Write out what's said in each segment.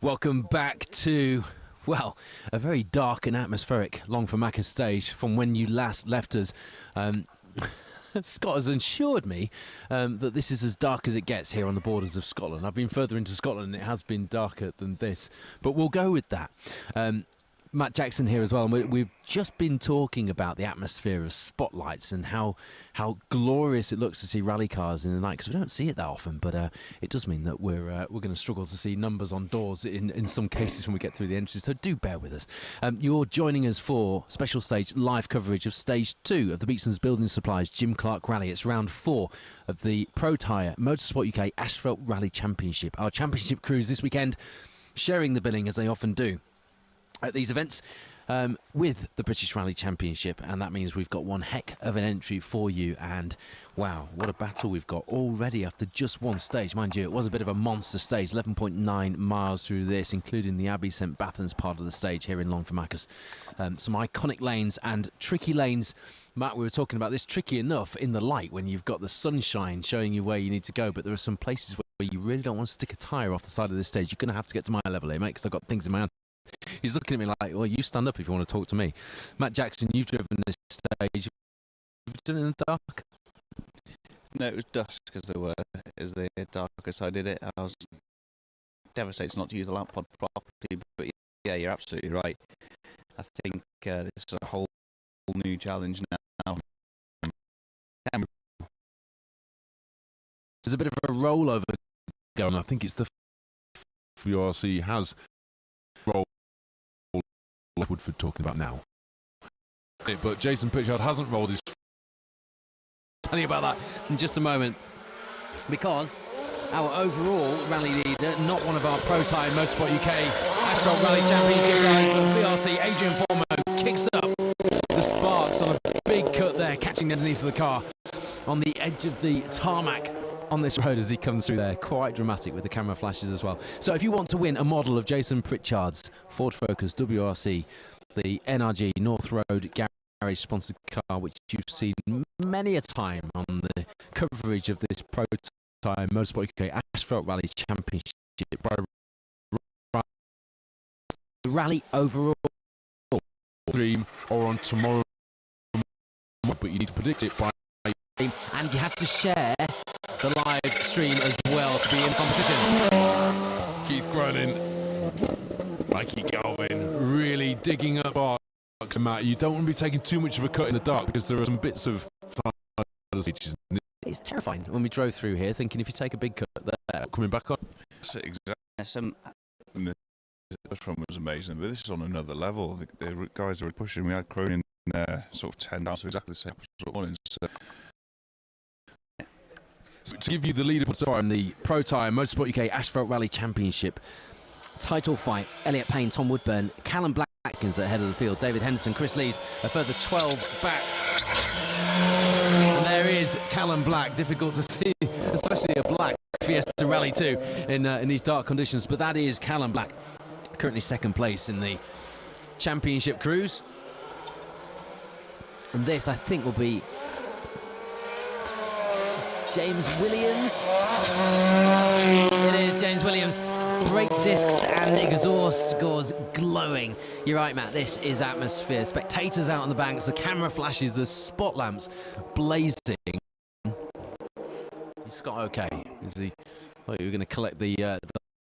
Welcome back to, well, a very dark and atmospheric Longford stage from when you last left us. Scott has assured me that this is as dark as it gets here on the borders of Scotland. I've been further into Scotland and it has been darker than this, but we'll go with that. Matt Jackson here as well, and we've just been talking about the atmosphere of spotlights and how glorious it looks to see rally cars in the night, because we don't see it that often, but it does mean that we're going to struggle to see numbers on doors in some cases when we get through the entries, so do bear with us. You're joining us for special stage live coverage of stage 2 of the Beatsons Building Supplies Jim Clark Rally. It's round 4 of the Protyre Motorsport UK Asphalt Rally Championship. Our championship crews this weekend sharing the billing as they often do at these events with the British Rally Championship, and that means we've got one heck of an entry for you. And wow, what a battle we've got already after just one stage. Mind you, it was a bit of a monster stage, 11.9 miles through this, including the Abbey St Bathans part of the stage here in Longford. Some iconic lanes and tricky lanes. Matt, we were talking about this, tricky enough in the light when you've got the sunshine showing you where you need to go, but there are some places where you really don't want to stick a tyre off the side of this stage. You're going to have to get to my level here, mate, because I've got things in my hand. He's looking at me like, well, you stand up if you want to talk to me. Matt Jackson, you've driven this stage. You've done it in the dark? No, it was dusk because there is the darkest I did it. I was devastated not to use the lamp pod properly, but yeah, you're absolutely right. I think this is a whole new challenge now. There's a bit of a rollover going. I think it's the WRC has rolled Woodford talking about now. But Jason Pritchard hasn't rolled his. Tell you about that in just a moment, because our overall rally leader, not one of our Protyre Motorsport UK Asphalt Rally Championship guys, but VRC Adrian Formo kicks up the sparks on a big cut there, catching underneath the car on the edge of the tarmac on this road as he comes through there. Quite dramatic with the camera flashes as well. So if you want to win a model of Jason Pritchard's Ford Focus WRC, the NRG North Road Garage sponsored car, which you've seen many a time on the coverage of this Protyre Motorsport UK Asphalt Rally Championship, rally overall Stream or on tomorrow, but you need to predict it by. And you have to share the live stream as well to be in competition. Keith Cronin, Mikey Galvin, really digging up arcs. Matt, you don't want to be taking too much of a cut in the dark because there are some bits of. It's terrifying when we drove through here, thinking if you take a big cut there, coming back on. Exactly. This one was amazing, but this is on another level. The guys were pushing. We had Cronin sort of 10 down, so exactly the same sort of morning. So to give you the leader in the Protyre Motorsport UK Asphalt Rally Championship title fight, Elliot Payne, Tom Woodburn, Callum Blackins at the head of the field, David Henderson, Chris Lees a further 12 back. And there is Callum Black, difficult to see, especially a black Fiesta Rally 2 in these dark conditions, but that is Callum Black, currently second place in the championship cruise. And this, I think, will be James Williams. It is James Williams. Brake discs and exhaust scores glowing. You're right, Matt, this is atmosphere. Spectators out on the banks, the camera flashes, the spot lamps blazing. Is Scott okay? Is he? I thought you were going to collect the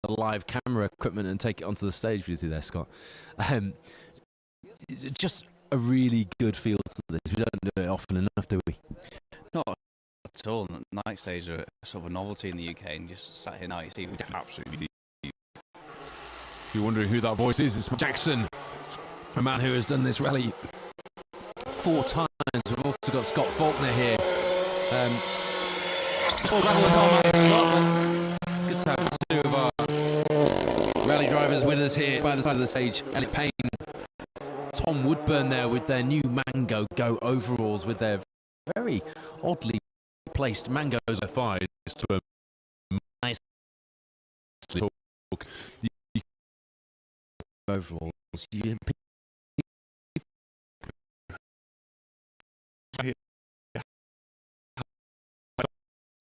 live camera equipment and take it onto the stage with you there, Scott. Just a really good feel to this. We don't do it often enough, do we? Not at all. Night stages are sort of a novelty in the UK, and just sat here now, you see, we Absolutely. If you're wondering who that voice is, it's Jackson, a man who has done this rally 4 times. We've also got Scott Faulkner here. Good to have 2 of our rally drivers with us here by the side of the stage. Elliot Payne, Tom Woodburn there with their new Mango Go overalls with their very oddly placed mangoes. their thighs to a Nice overalls.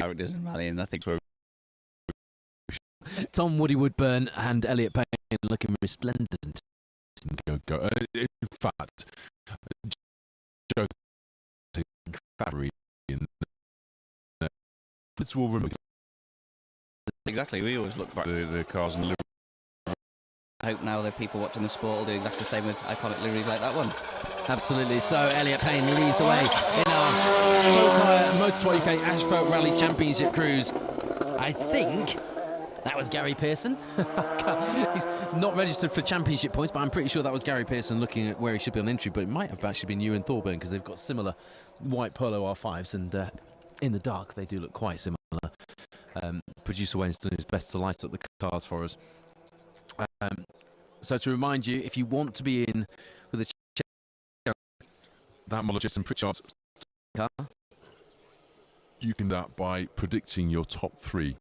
characters in rally, and I think Tom Woody Woodburn and Elliot Payne looking resplendent. Go. In fact, Joe Fabry in this will remember Exactly, we always look back. The cars and the I hope now that people watching the sport will do exactly the same with iconic liveries like that one. Absolutely. So Elliot Payne leads the way in our Protyre Motorsport UK Asphalt Rally Championship cruise. I think that was Gary Pearson. He's not registered for championship points, but I'm pretty sure that was Gary Pearson looking at where he should be on entry. But it might have actually been Ewan Thorburn because they've got similar white Polo R5s, and in the dark they do look quite similar. Producer Wayne's done his best to light up the cars for us. So to remind you, if you want to be in with a that model Jason Pritchard's car, you can do that by predicting your top 3